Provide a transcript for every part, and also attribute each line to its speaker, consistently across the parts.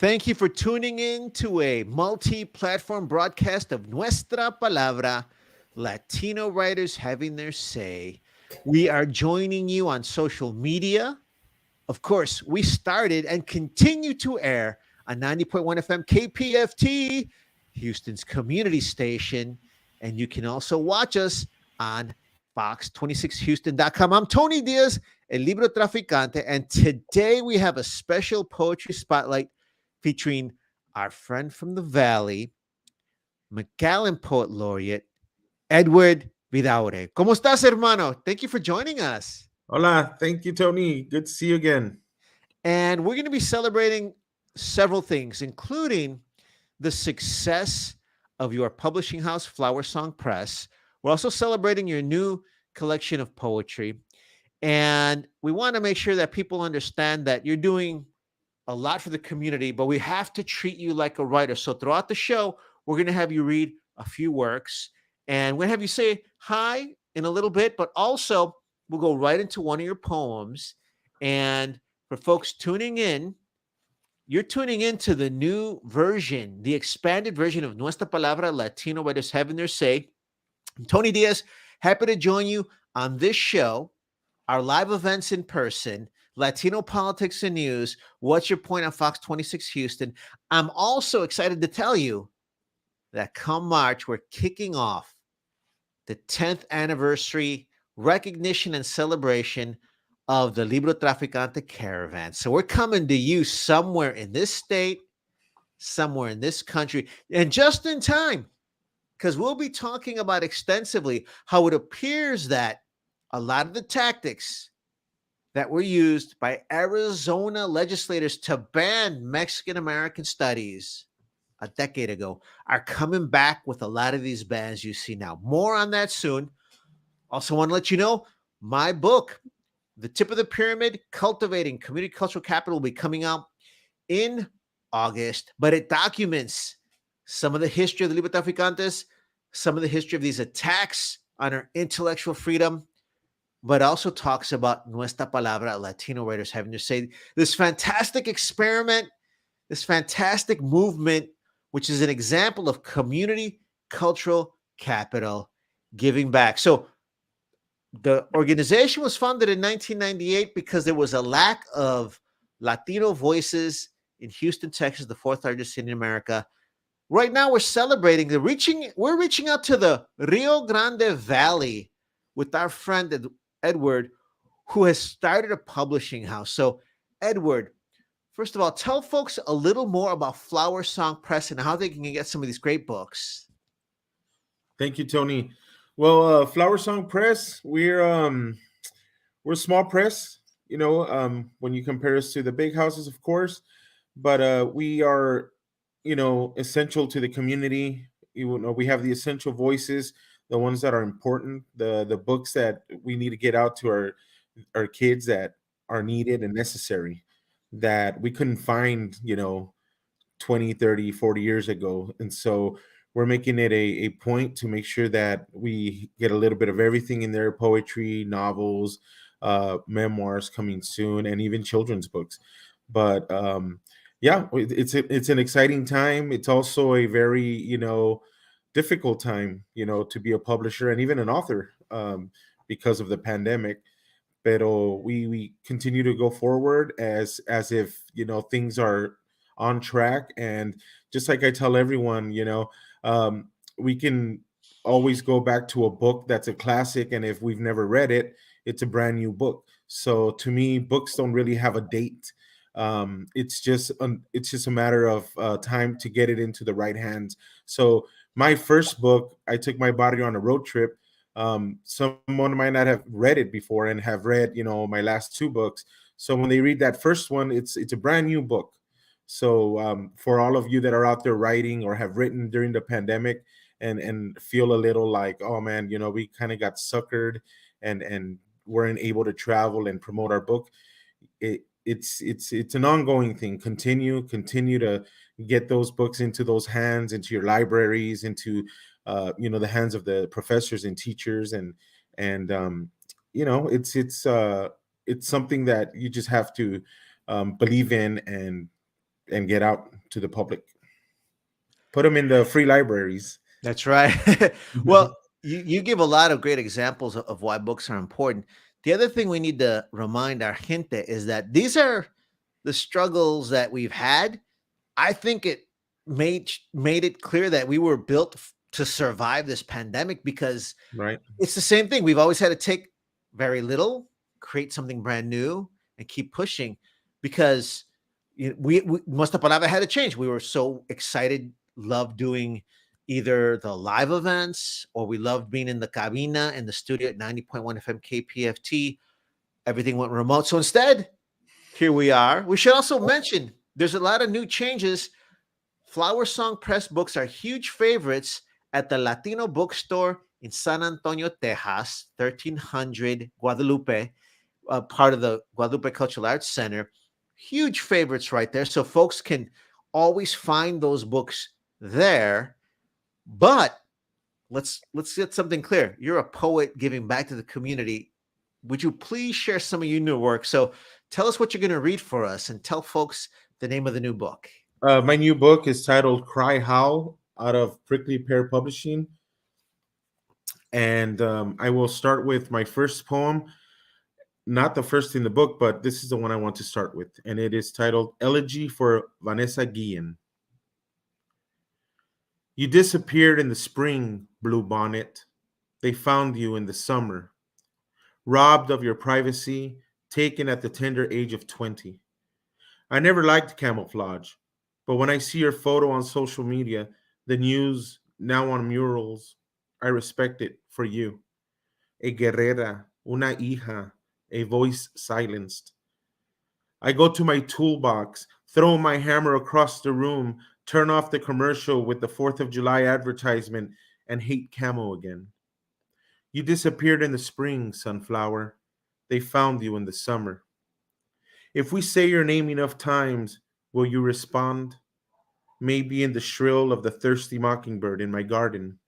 Speaker 1: Thank you for tuning in to a multi-platform broadcast of Nuestra Palabra, Latino writers having their say. We are joining you on social media. Of course, we started and continue to air on 90.1 FM KPFT, Houston's community station. And you can also watch us on fox26houston.com. I'm Tony Diaz, El Libro Traficante, and today we have a special poetry spotlight featuring our friend from the Valley, McAllen Poet Laureate, Edward Vidaurre. ¿Cómo estás, hermano? Thank you for joining us.
Speaker 2: Hola, thank you, Tony. Good to see you again.
Speaker 1: And we're going to be celebrating several things, including the success of your publishing house, FlowerSong Press. We're also celebrating your new collection of poetry. And we want to make sure that people understand that you're doing a lot for the community, but we have to treat you like a writer. So throughout the show, we're going to have you read a few works, and we're going to have you say hi in a little bit, but also we'll go right into one of your poems. And for folks tuning in, you're tuning into the new version, the expanded version of Nuestra Palabra, Latino writers having their say. I'm Tony Diaz, happy to join you on this show, our live events in person, Latino politics and news. What's your point on Fox 26 Houston? I'm also excited to tell you that come March, we're kicking off the 10th anniversary recognition and celebration of the Libro Traficante Caravan. So we're coming to you somewhere in this state, somewhere in this country, and just in time, because we'll be talking about extensively how it appears that a lot of the tactics that were used by Arizona legislators to ban Mexican-American studies a decade ago are coming back with a lot of these bans you see now. More on that soon. Also want to let you know, my book, The Tip of the Pyramid, Cultivating Community Cultural Capital, will be coming out in August, but it documents some of the history of the Libro Traficantes, some of the history of these attacks on our intellectual freedom, but also talks about Nuestra Palabra, Latino writers having to say this fantastic experiment, this fantastic movement, which is an example of community cultural capital giving back. So the organization was founded in 1998 because there was a lack of Latino voices in Houston, Texas, the fourth largest city in America. Right now, we're celebrating we're reaching out to the Rio Grande Valley with our friend Edward, who has started a publishing house. So, Edward, first of all, tell folks a little more about FlowerSong Press and how they can get some of these great books.
Speaker 2: Thank you, Tony. Well, FlowerSong Press, we're a small press, when you compare us to the big houses, of course, but we are, essential to the community. We have the essential voices, the ones that are important, the books that we need to get out to our kids that are needed and necessary, that we couldn't find 20, 30, 40 years ago. And so we're making it a point to make sure that we get a little bit of everything in there: poetry, novels, memoirs coming soon, and even children's books. But yeah, it's an exciting time. It's also a very difficult time, to be a publisher and even an author, because of the pandemic. Pero we continue to go forward as if things are on track. And just like I tell everyone, we can always go back to a book that's a classic, and if we've never read it, it's a brand new book. So to me, books don't really have a date. It's just a matter of time to get it into the right hands. So my first book, I took my body on a road trip. Someone might not have read it before and have read my last two books. So when they read that first one, it's a brand new book. So for all of you that are out there writing or have written during the pandemic and feel a little like, oh man, we kind of got suckered and weren't able to travel and promote our book, it's an ongoing thing. Continue to get those books into those hands, into your libraries, into the hands of the professors and teachers, and it's something that you just have to believe in and get out to the public. Put them in the free libraries.
Speaker 1: That's right. Well, you give a lot of great examples of why books are important. The other thing we need to remind our gente is that these are the struggles that we've had. I think it made it clear that we were built to survive this pandemic, because
Speaker 2: Right.
Speaker 1: it's the same thing. We've always had to take very little, create something brand new, and keep pushing, because we Nuestra Palabra had to change. We were so excited, loved doing either the live events, or we loved being in the cabina in the studio at 90.1 FM KPFT. Everything went remote. So instead, here we are. We should also mention there's a lot of new changes. FlowerSong Press books are huge favorites at the Latino bookstore in San Antonio, Texas, 1300 Guadalupe, part of the Guadalupe Cultural Arts Center. Huge favorites right there. So folks can always find those books there. But let's get something clear. You're a poet giving back to the community. Would you please share some of your new work? So tell us what you're going to read for us, and tell folks the name of the new book.
Speaker 2: My new book is titled Cry Howl, out of Prickly Pear Publishing. And I will start with my first poem. Not the first in the book, but this is the one I want to start with. And it is titled Elegy for Vanessa Guillen. You disappeared in the spring, blue bonnet. They found you in the summer, robbed of your privacy, taken at the tender age of 20. I never liked camouflage, but when I see your photo on social media, the news, now on murals, I respect it for you. A guerrera, una hija, a voice silenced. I go to my toolbox, throw my hammer across the room, turn off the commercial with the 4th of July advertisement, and hate camo again. You disappeared in the spring, sunflower. They found you in the summer. If we say your name enough times, will you respond? Maybe in the shrill of the thirsty mockingbird in my garden.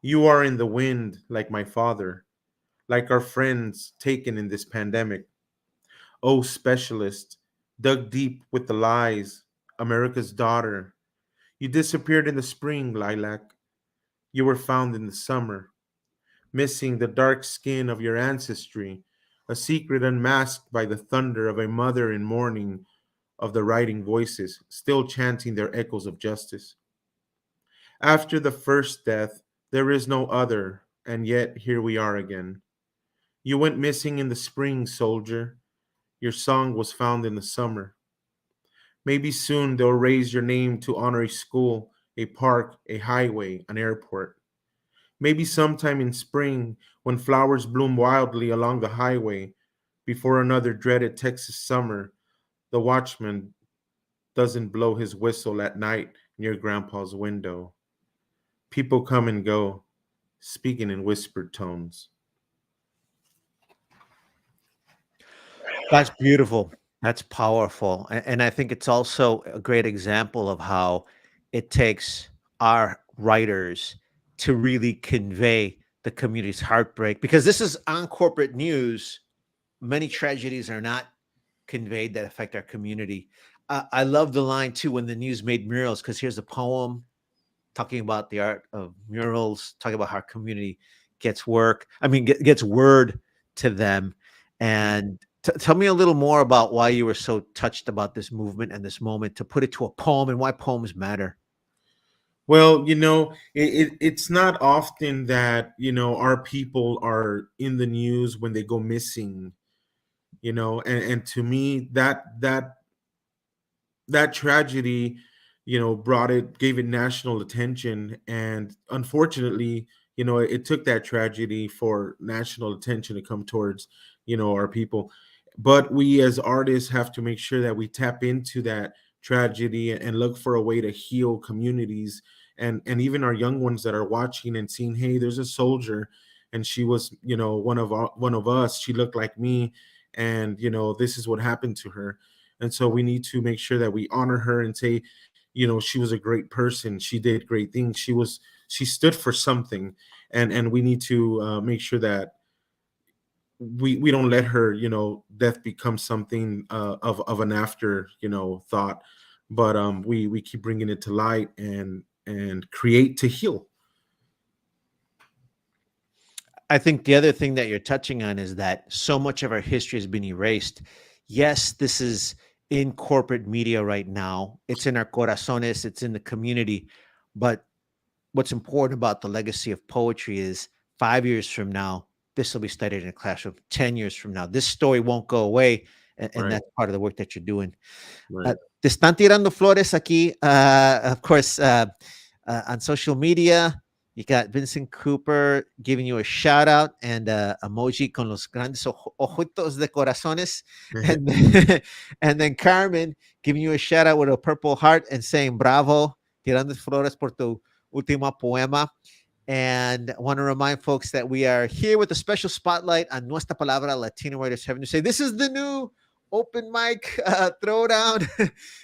Speaker 2: You are in the wind like my father, like our friends taken in this pandemic. Oh, specialist, dug deep with the lies, America's daughter. You disappeared in the spring, lilac. You were found in the summer, missing the dark skin of your ancestry, a secret unmasked by the thunder of a mother in mourning, of the writing voices still chanting their echoes of justice. After the first death, there is no other, and yet here we are again. You went missing in the spring, soldier. Your song was found in the summer. Maybe soon they'll raise your name to honor a school, a park, a highway, an airport. Maybe sometime in spring, when flowers bloom wildly along the highway, before another dreaded Texas summer, the watchman doesn't blow his whistle at night near Grandpa's window. People come and go, speaking in whispered tones.
Speaker 1: That's beautiful. That's powerful. And I think it's also a great example of how it takes our writers to really convey the community's heartbreak, because this is on corporate news. Many tragedies are not conveyed that affect our community. I love the line too, when the news made murals, because here's a poem talking about the art of murals, talking about how our community gets work. I mean, gets word to them. And tell me a little more about why you were so touched about this movement and this moment to put it to a poem, and why poems matter.
Speaker 2: Well, it's not often that, our people are in the news when they go missing, and to me, that tragedy, gave it national attention. And unfortunately, it took that tragedy for national attention to come towards, our people. But we as artists have to make sure that we tap into that tragedy and look for a way to heal communities, and even our young ones that are watching and seeing, hey, there's a soldier, and she was, one of us. She looked like me, and this is what happened to her. And so we need to make sure that we honor her and say, she was a great person. She did great things. She stood for something, and we need to make sure that we don't let her, death become something of an after, thought. but we keep bringing it to light and create to heal.
Speaker 1: I think the other thing that you're touching on is that so much of our history has been erased. Yes, this is in corporate media right now. It's in our corazones, it's in the community. But what's important about the legacy of poetry is 5 years from now, this will be studied in a classroom. 10 years from now, this story won't go away. And
Speaker 2: Right,
Speaker 1: that's part of the work that you're doing.
Speaker 2: right.
Speaker 1: Te están tirando flores aquí, of course, on social media. You got Vincent Cooper giving you a shout out and emoji con los grandes ojitos de corazones. And then, and then Carmen giving you a shout out with a purple heart and saying bravo, tirando flores por tu última poema. And I want to remind folks that we are here with a special spotlight on Nuestra Palabra Latino Writers Heaven to say this is the new open mic throwdown.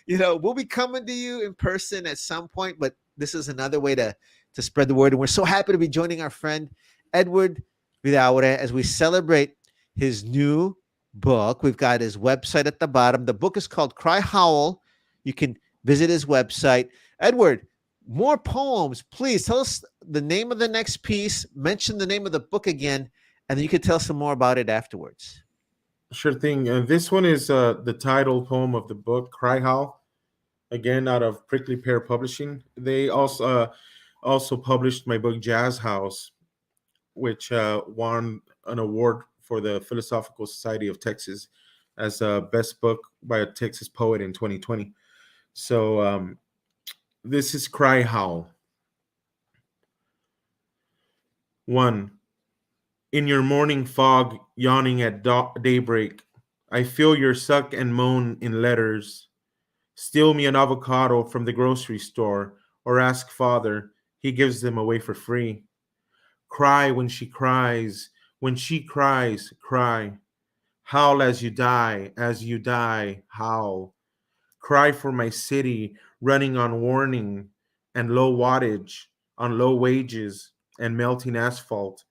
Speaker 1: We'll be coming to you in person at some point, but this is another way to spread the word. And we're so happy to be joining our friend Edward Vidaurre as we celebrate his new book. We've got his website at the bottom. The book is called Cry Howl. You can visit his website. Edward, more poems. Please tell us the name of the next piece, mention the name of the book again, and then you can tell us some more about it afterwards.
Speaker 2: Sure thing. This one is the title poem of the book, Cry Howl, again out of Prickly Pear Publishing. They also published my book Jazzhouse, which won an award for the Philosophical Society of Texas as a best book by a Texas poet in 2020. So this is Cry Howl. 1. In your morning fog, yawning at daybreak, I feel your suck and moan in letters. Steal me an avocado from the grocery store, or ask father, he gives them away for free. Cry when she cries, when she cries, cry. Howl as you die, howl. Cry for my city running on warning and low wattage, on low wages and melting asphalt.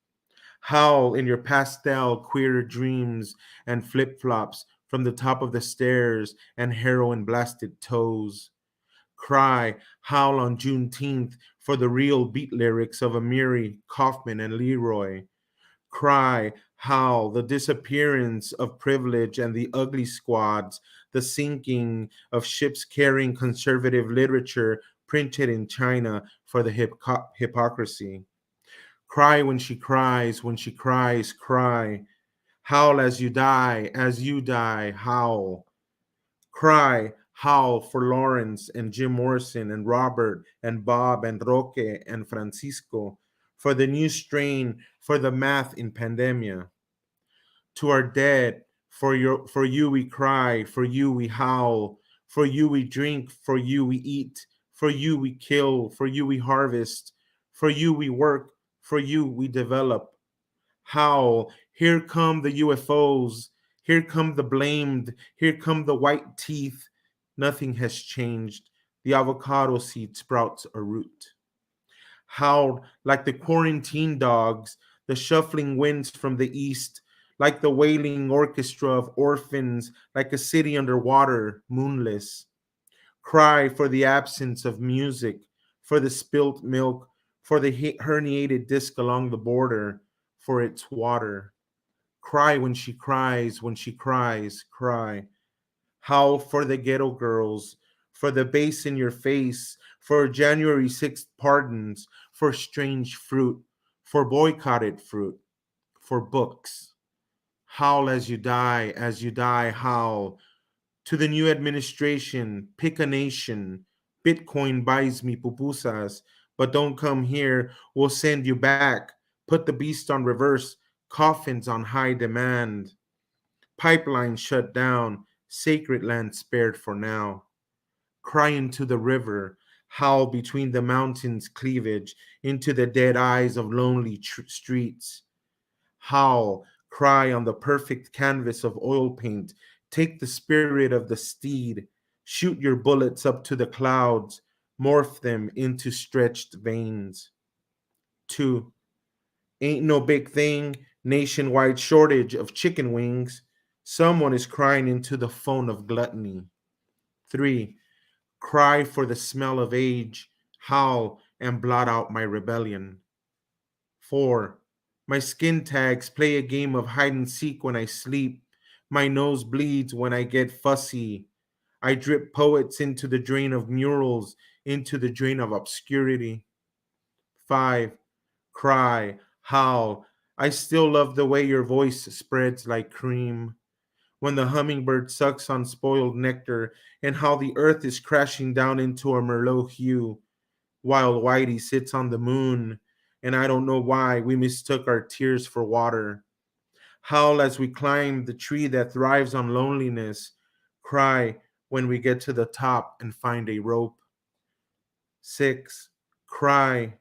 Speaker 2: Howl in your pastel queer dreams and flip-flops from the top of the stairs and heroin blasted toes. Cry, howl on Juneteenth for the real beat lyrics of Amiri, Kaufman, and Leroy. Cry, howl, the disappearance of privilege and the ugly squads, the sinking of ships carrying conservative literature printed in China for the hypocrisy. Cry when she cries, cry. Howl as you die, howl. Cry, howl for Lawrence and Jim Morrison and Robert and Bob and Roque and Francisco, for the new strain, for the math in Paandemia. To our dead, for you we cry, for you we howl, for you we drink, for you we eat, for you we kill, for you we harvest, for you we work, for you we develop. Howl, here come the UFOs, here come the blamed, here come the white teeth. Nothing has changed. The avocado seed sprouts a root. Howled like the quarantine dogs, the shuffling winds from the east, like the wailing orchestra of orphans, like a city underwater, moonless. Cry for the absence of music, for the spilt milk, for the herniated disc along the border, for its water. Cry when she cries, cry. Howl for the ghetto girls, for the bass in your face, for January 6th pardons, for strange fruit, for boycotted fruit, for books. Howl as you die, howl. To the new administration, pick a nation. Bitcoin buys me pupusas, but don't come here, we'll send you back. Put the beast on reverse, coffins on high demand. Pipeline shut down, sacred land spared for now. Cry into the river, howl between the mountains' cleavage, into the dead eyes of lonely streets. Howl, cry on the perfect canvas of oil paint. Take the spirit of the steed, shoot your bullets up to the clouds, morph them into stretched veins. 2. Ain't no big thing, nationwide shortage of chicken wings. Someone is crying into the phone of gluttony. 3. cry for the smell of age, howl and blot out my rebellion. 4. My skin tags play a game of hide and seek when I sleep. My nose bleeds when I get fussy. I drip poets into the drain of murals, into the drain of obscurity. 5. Cry, howl. I still love the way your voice spreads like cream. When the hummingbird sucks on spoiled nectar, and how the earth is crashing down into a Merlot hue, while Whitey sits on the moon, and I don't know why we mistook our tears for water. Howl as we climb the tree that thrives on loneliness. Cry when we get to the top and find a rope. 6. Cry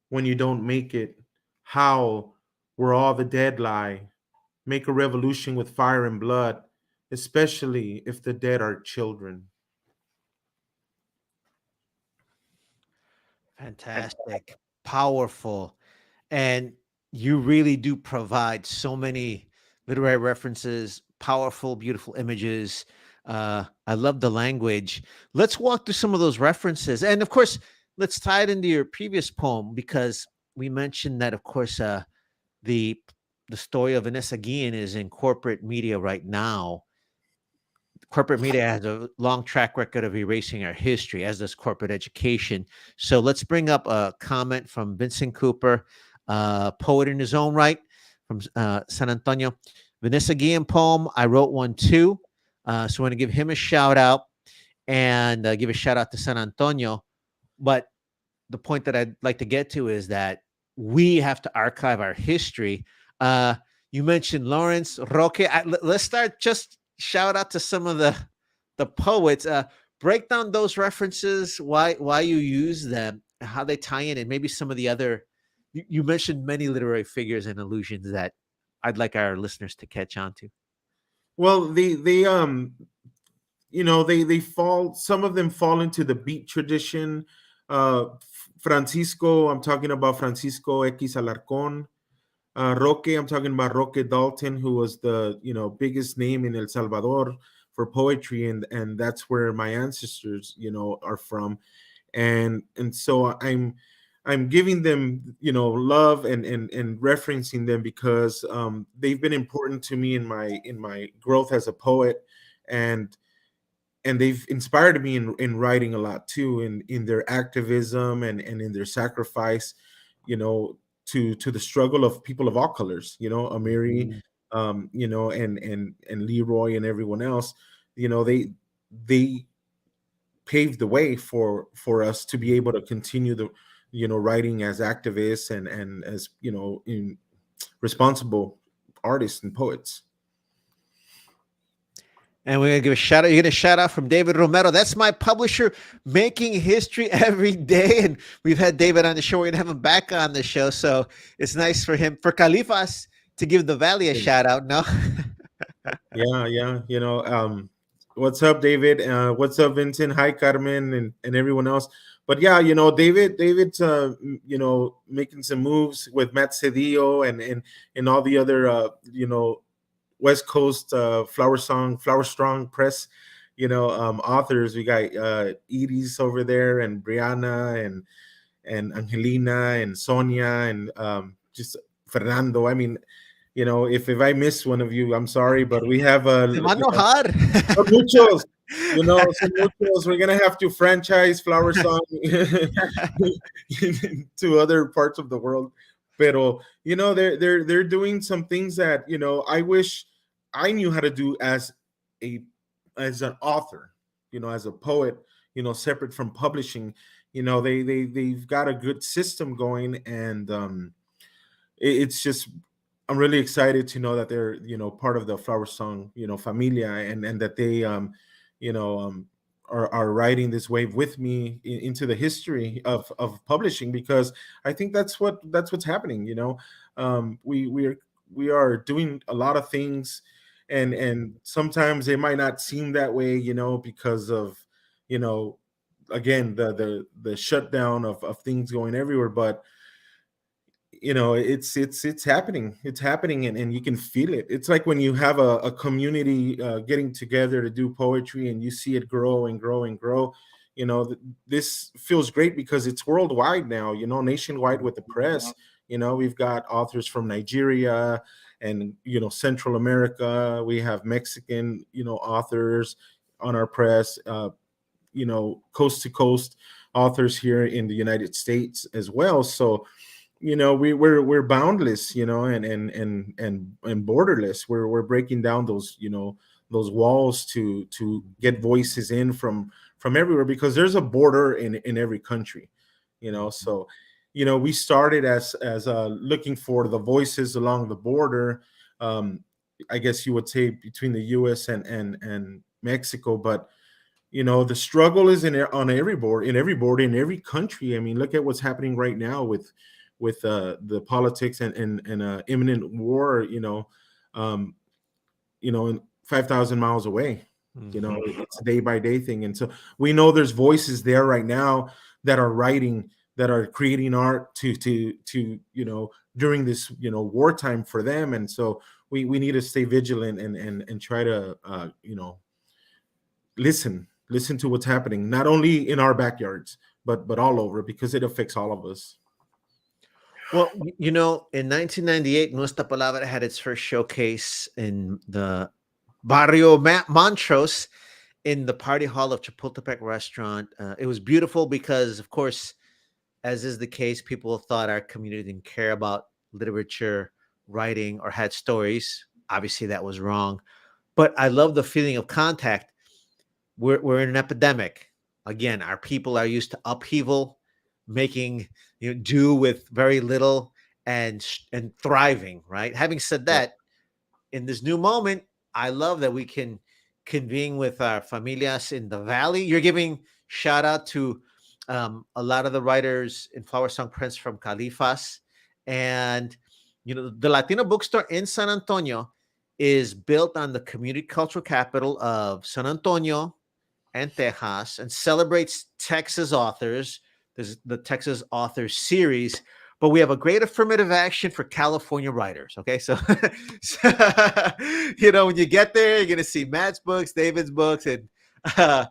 Speaker 2: when you don't make it. Howl where all the dead lie. Make a revolution with fire and blood, especially if the dead are children.
Speaker 1: Fantastic, powerful, and you really do provide so many literary references, powerful, beautiful images. I love the language. Let's walk through some of those references, and of course, let's tie it into your previous poem because we mentioned that, of course, the the story of Vanessa Guillen is in corporate media right now. Corporate media has a long track record of erasing our history, as does corporate education. So let's bring up a comment from Vincent Cooper, poet in his own right from San Antonio. Vanessa Guillen poem. I wrote one too. So I want to give him a shout out and give a shout out to San Antonio. But the point that I'd like to get to is that we have to archive our history. You mentioned Lawrence Roque. Let's start just shout out to some of the poets. Break down those references, why you use them, how they tie in, and maybe some of the other. You mentioned many literary figures and allusions that I'd like our listeners to catch on to.
Speaker 2: Well, they fall, some of them fall into the beat tradition. Francisco, I'm talking about Francisco X Alarcón. Roque, I'm talking about Roque Dalton, who was the biggest name in El Salvador for poetry, and that's where my ancestors are from, and so I'm giving them love and referencing them because they've been important to me in my growth as a poet, and they've inspired me in writing a lot too, in their activism and in their sacrifice, to the struggle of people of all colors, Amiri,
Speaker 1: Mhm.
Speaker 2: and Leroy and everyone else. They paved the way for us to be able to continue the writing as activists and as in responsible artists and poets.
Speaker 1: And we're gonna give a shout out. You're gonna shout out from David Romero. That's my publisher, making history every day. And we've had David on the show. We're gonna have him back on the show. So it's nice for him, for Califas, to give the Valley a shout out. No,
Speaker 2: Yeah. What's up, David? What's up, Vincent? Hi, Carmen, and everyone else. But yeah, David's making some moves with Matt Cedillo and all the other West Coast FlowerSong Press, authors. We got Edie's over there, and Brianna, and Angelina, and Sonia, and just Fernando. I mean, if I miss one of you, I'm sorry, but we have
Speaker 1: se va a enojar.
Speaker 2: son muchos. Son muchos. We're gonna have to franchise Flower Song to other parts of the world. Pero they're doing some things that I wish I knew how to do as an author, as a poet, separate from publishing. They've got a good system going, and it's just, I'm really excited to know that they're part of the Flower Song familia, and that they are riding this wave with me into the history of publishing, because I think that's what's happening. We are doing a lot of things, and sometimes they might not seem that way, because of again the shutdown of things going everywhere, but it's happening, and you can feel it. It's like when you have a community getting together to do poetry, and you see it grow and grow and grow. You know, this feels great because it's worldwide now, you know, nationwide with the press. You know, we've got authors from Nigeria and, you know, Central America. We have Mexican, you know, authors on our press, you know, coast to coast authors here in the United States as well. So, you know, we're boundless, you know, and borderless. We're breaking down those, you know, those walls to get voices in from everywhere, because there's a border in every country, you know. So, you know, we started as looking for the voices along the border, um I guess you would say between the US and Mexico. But you know, the struggle is on every board, in every country. I mean, look at what's happening right now with the politics and imminent war, um you know, 5,000 miles away. You know, it's a day by day thing. And so we know there's voices there right now that are writing, that are creating art to you know, during this, you know, wartime for them. And so we need to stay vigilant and try to you know, listen to what's happening, not only in our backyards, but all over, because it affects all of us.
Speaker 1: Well, you know, in 1998, Nuestra Palabra had its first showcase in the Barrio Montrose in the party hall of Chapultepec restaurant. It was beautiful because, of course, as is the case, people thought our community didn't care about literature, writing, or had stories. Obviously, that was wrong. But I love the feeling of contact. We're in an epidemic. Again, our people are used to upheaval, making, you know, do with very little and thriving. Right. Having said
Speaker 2: Yeah.
Speaker 1: that, in this new moment, I love that we can convene with our familias in the valley. You're giving shout out to a lot of the writers in FlowerSong Press from Califas, and you know, the Latino bookstore in San Antonio is built on the community cultural capital of San Antonio and Tejas, and celebrates Texas authors. There's the Texas Authors Series, but we have a great affirmative action for California writers. Okay, so, you know, when you get there, you're going to see Matt's books, David's books, and uh,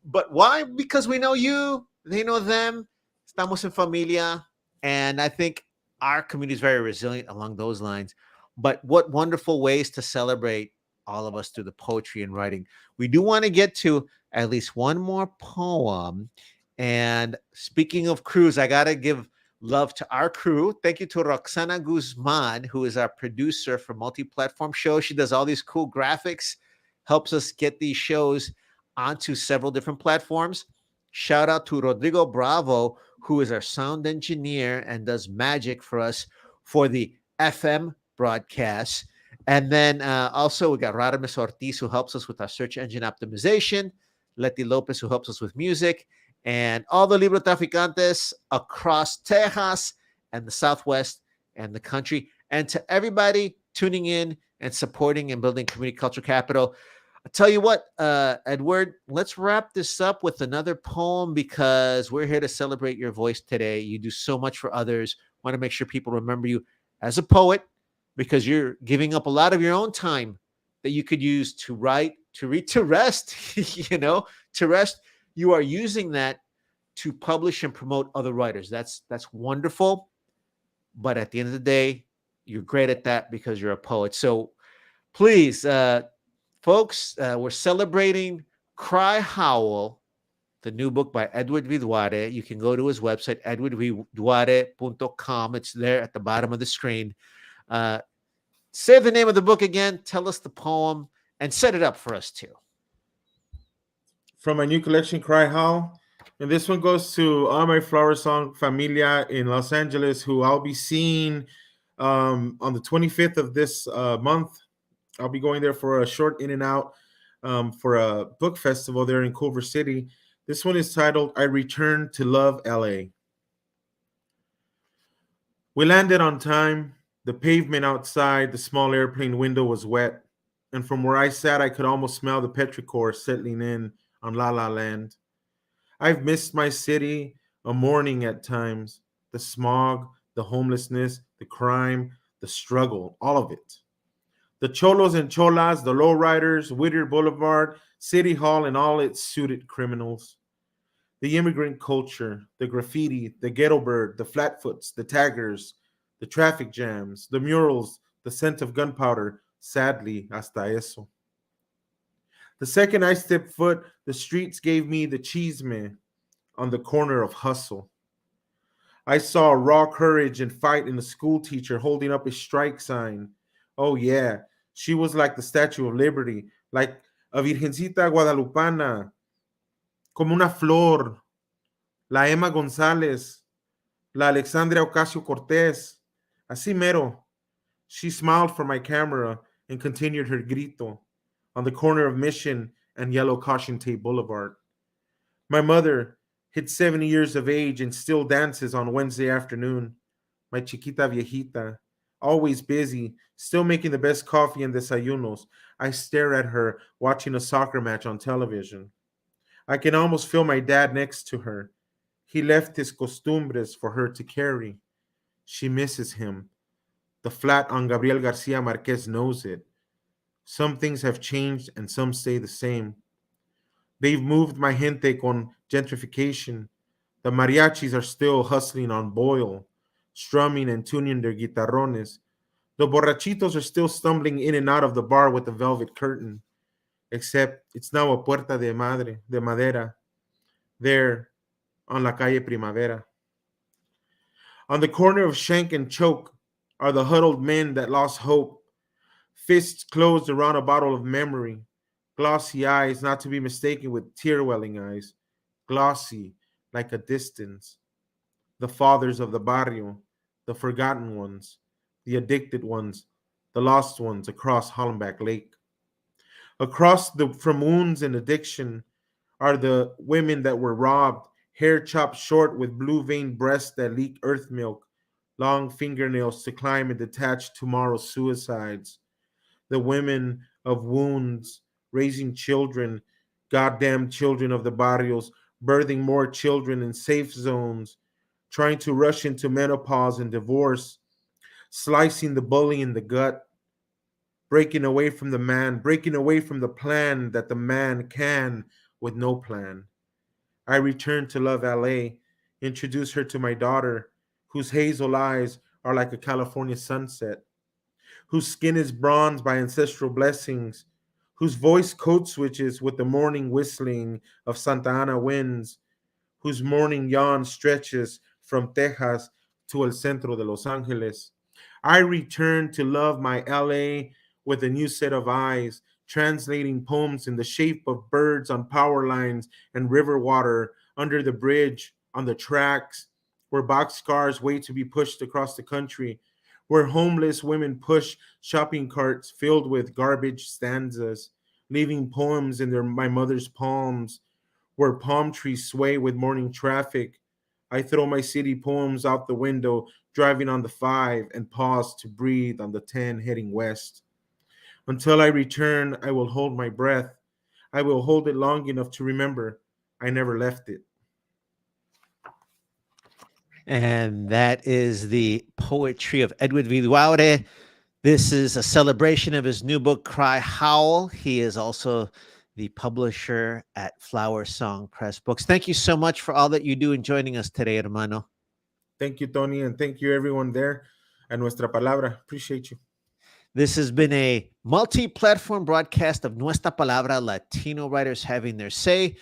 Speaker 1: but why? Because we know you, they know them. Estamos en familia, and I think our community is very resilient along those lines. But what wonderful ways to celebrate all of us through the poetry and writing. We do want to get to at least one more poem. And speaking of crews, I got to give love to our crew. Thank you to Roxana Guzman, who is our producer for multi-platform shows. She does all these cool graphics, helps us get these shows onto several different platforms. Shout out to Rodrigo Bravo, who is our sound engineer and does magic for us for the FM broadcasts. And then also we got Radames Ortiz, who helps us with our search engine optimization, Leti Lopez, who helps us with music, and all the Libro Traficantes across Texas and the Southwest and the country. And to everybody tuning in and supporting and building community culture capital. I'll tell you what, Edward, let's wrap this up with another poem, because we're here to celebrate your voice today. You do so much for others. Want to make sure people remember you as a poet, because you're giving up a lot of your own time that you could use to write, to read, to rest, you know, to rest. You are using that to publish and promote other writers. That's wonderful. But at the end of the day, you're great at that because you're a poet. So please, folks, we're celebrating Cry Howl, the new book by Edward Viduarre. You can go to his website, edwardviduarre.com. It's there at the bottom of the screen. Say the name of the book again, tell us the poem, and set it up for us too.
Speaker 2: From my new collection, Cry Howl. And this one goes to all my FlowerSong familia in Los Angeles, who I'll be seeing on the 25th of this month. I'll be going there for a short in and out for a book festival there in Culver City. This one is titled, I Return to Love LA. We landed on time. The pavement outside the small airplane window was wet. And from where I sat, I could almost smell the petrichor settling in on La La Land. I've missed my city, a morning at times, the smog, the homelessness, the crime, the struggle, all of it. The cholos and cholas, the lowriders, Whittier Boulevard, City Hall, and all its suited criminals. The immigrant culture, the graffiti, the ghetto bird, the flatfoots, the taggers, the traffic jams, the murals, the scent of gunpowder, sadly, hasta eso. The second I stepped foot, the streets gave me the chisme on the corner of hustle. I saw raw courage and fight in a school teacher holding up a strike sign. Oh, yeah, she was like the Statue of Liberty, like a Virgencita Guadalupana, como una flor, la Emma González, la Alexandria Ocasio Cortez. Así mero. She smiled for my camera and continued her grito on the corner of Mission and Yellow Caution Tape Boulevard. My mother hit 70 years of age and still dances on Wednesday afternoon. My chiquita viejita, always busy, still making the best coffee and desayunos. I stare at her watching a soccer match on television. I can almost feel my dad next to her. He left his costumbres for her to carry. She misses him. The flat on Gabriel Garcia Marquez knows it. Some things have changed and some stay the same. They've moved my gente con gentrification. The mariachis are still hustling on Boyle, strumming and tuning their guitarrones. The borrachitos are still stumbling in and out of the bar with the velvet curtain, except it's now a puerta de madera, there on la calle Primavera. On the corner of Shank and Choke are the huddled men that lost hope, fists closed around a bottle of memory, glossy eyes not to be mistaken with tear-welling eyes, glossy like a distance. The fathers of the barrio, the forgotten ones, the addicted ones, the lost ones across Hollenbach Lake. From wounds and addiction are the women that were robbed, hair chopped short with blue-veined breasts that leak earth milk, long fingernails to climb and detach tomorrow's suicides. The women of wounds, raising children, goddamn children of the barrios, birthing more children in safe zones, trying to rush into menopause and divorce, slicing the bully in the gut, breaking away from the man, breaking away from the plan that the man can with no plan. I return to love LA, introduce her to my daughter, whose hazel eyes are like a California sunset, whose skin is bronzed by ancestral blessings, whose voice code switches with the morning whistling of Santa Ana winds, whose morning yawn stretches from Texas to El Centro de Los Angeles. I return to love my LA with a new set of eyes, translating poems in the shape of birds on power lines and river water, under the bridge, on the tracks, where boxcars wait to be pushed across the country, where homeless women push shopping carts filled with garbage stanzas, leaving poems in my mother's palms, where palm trees sway with morning traffic. I throw my city poems out the window, driving on the 5, and pause to breathe on the 10 heading west. Until I return, I will hold my breath. I will hold it long enough to remember I never left it.
Speaker 1: And that is the poetry of Edward Viduarre. This is a celebration of his new book, Cry Howl. He is also the publisher at FlowerSong Press Books. Thank you so much for all that you do in joining us today, hermano.
Speaker 2: Thank you, Tony, and thank you, everyone there at Nuestra Palabra. Appreciate you.
Speaker 1: This has been a multi-platform broadcast of Nuestra Palabra, Latino writers having their say.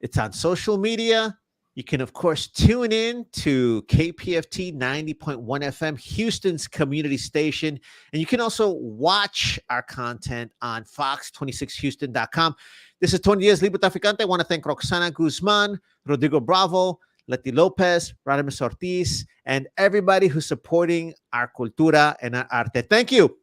Speaker 1: It's on social media. You can, of course, tune in to KPFT 90.1 FM, Houston's community station. And you can also watch our content on fox26houston.com. This is Tony Diaz, Libre Traficante. I want to thank Roxana Guzman, Rodrigo Bravo, Leti Lopez, Radames Ortiz, and everybody who's supporting our cultura and our arte. Thank you.